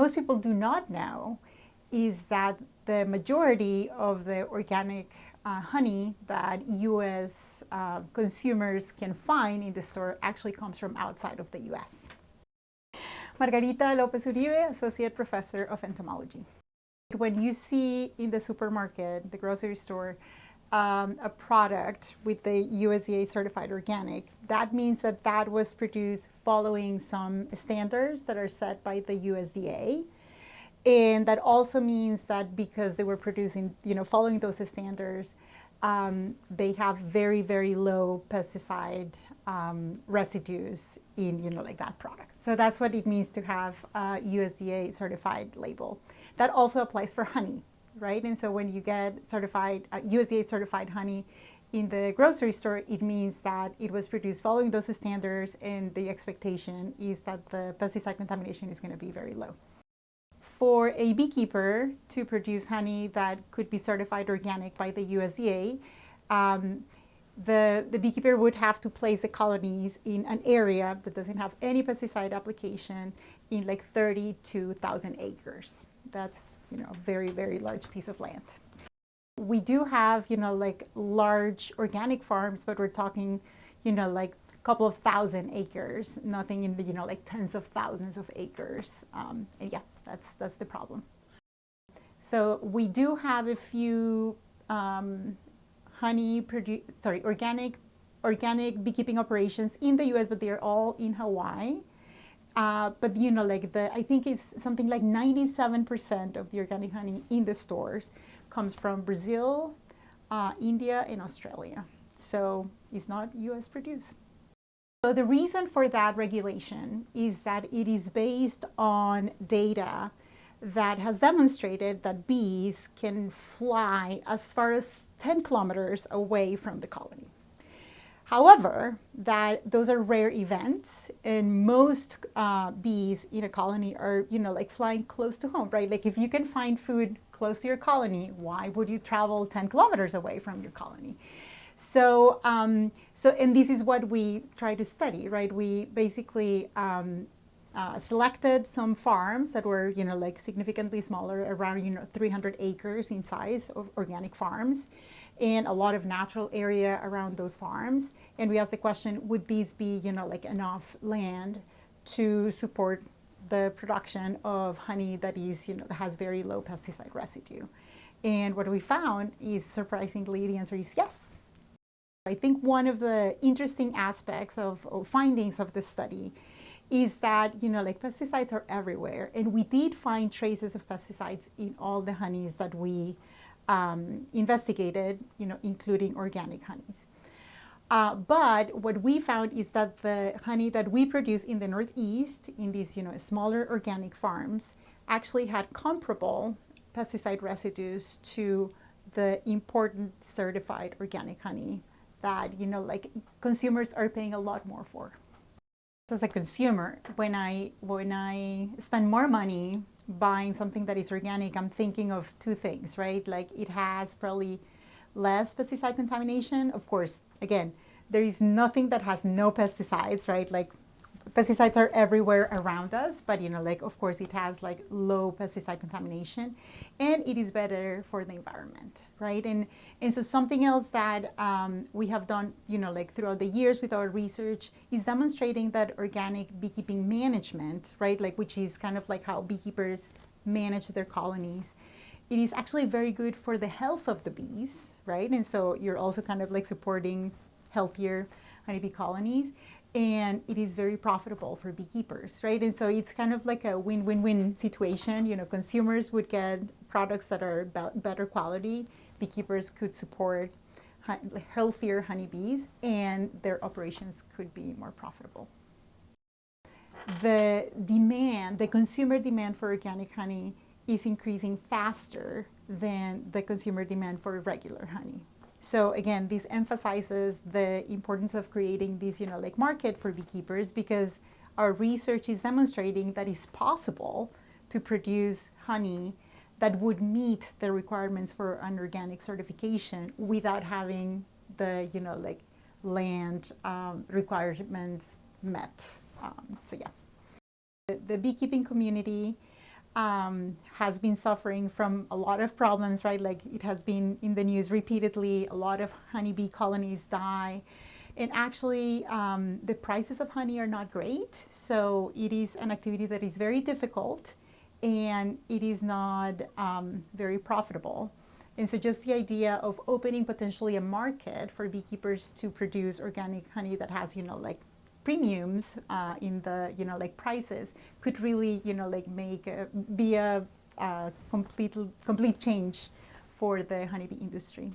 most people do not know is that the majority of the organic honey that U.S. Consumers can find in the store actually comes from outside of the U.S. Margarita López-Uribe, Associate Professor of Entomology. When you see in the supermarket, the grocery store, a product with the USDA certified organic, that means that that was produced following some standards that are set by the USDA. And that also means that because they were producing, following those standards, they have very, very low pesticide residues in, like that product. So that's what it means to have a USDA certified label. That also applies for honey, right? And so when you get certified, USDA certified honey in the grocery store, it means that it was produced following those standards, and the expectation is that the pesticide contamination is going to be very low. For a beekeeper to produce honey that could be certified organic by the USDA, the beekeeper would have to place the colonies in an area that doesn't have any pesticide application in like 32,000 acres. That's, a very, very large piece of land. We do have, like large organic farms, but we're talking, like a couple of thousand acres, nothing in the, like tens of thousands of acres. And yeah, that's the problem. So we do have a few organic beekeeping operations in the U.S., but they're all in Hawaii. But I think it's something like 97% of the organic honey in the stores comes from Brazil, India, and Australia. So it's not U.S. produced. So the reason for that regulation is that it is based on data that has demonstrated that bees can fly as far as 10 kilometers away from the colony. However, those are rare events, and most bees in a colony are, like flying close to home, right? Like if you can find food close to your colony, why would you travel 10 kilometers away from your colony? So, and this is what we try to study, right? We basically selected some farms that were, like significantly smaller, around, 300 acres in size of organic farms, and a lot of natural area around those farms. And we asked the question, would these be, like enough land to support the production of honey that is, that has very low pesticide residue? And what we found is, surprisingly, the answer is yes. I think one of the interesting aspects of findings of this study is that, like pesticides are everywhere. And we did find traces of pesticides in all the honeys that we investigated, including organic honeys. But what we found is that the honey that we produce in the Northeast, in these, smaller organic farms, actually had comparable pesticide residues to the important certified organic honey that, like consumers are paying a lot more for. As a consumer, when I spend more money buying something that is organic, I'm thinking of two things, right? Like it has probably less pesticide contamination. Of course, again, there is nothing that has no pesticides, right? Like pesticides are everywhere around us, but like of course it has like low pesticide contamination, and it is better for the environment, right? And so something else that we have done, like throughout the years with our research, is demonstrating that organic beekeeping management, right, like which is kind of like how beekeepers manage their colonies, it is actually very good for the health of the bees, right? And so you're also kind of like supporting healthier honeybee colonies. And it is very profitable for beekeepers, right? And so it's kind of like a win-win-win situation. Consumers would get products that are better quality. Beekeepers could support healthier honeybees, and their operations could be more profitable. The consumer demand for organic honey is increasing faster than the consumer demand for regular honey. So again, this emphasizes the importance of creating this, like market for beekeepers, because our research is demonstrating that it's possible to produce honey that would meet the requirements for an organic certification without having the, like land requirements met. So yeah, the beekeeping community has been suffering from a lot of problems, right? Like it has been in the news repeatedly. A lot of honeybee colonies die. And actually, the prices of honey are not great. So it is an activity that is very difficult and it is not very profitable. And so just the idea of opening potentially a market for beekeepers to produce organic honey that has, like premiums in the, like prices could really, like be a complete change for the honeybee industry.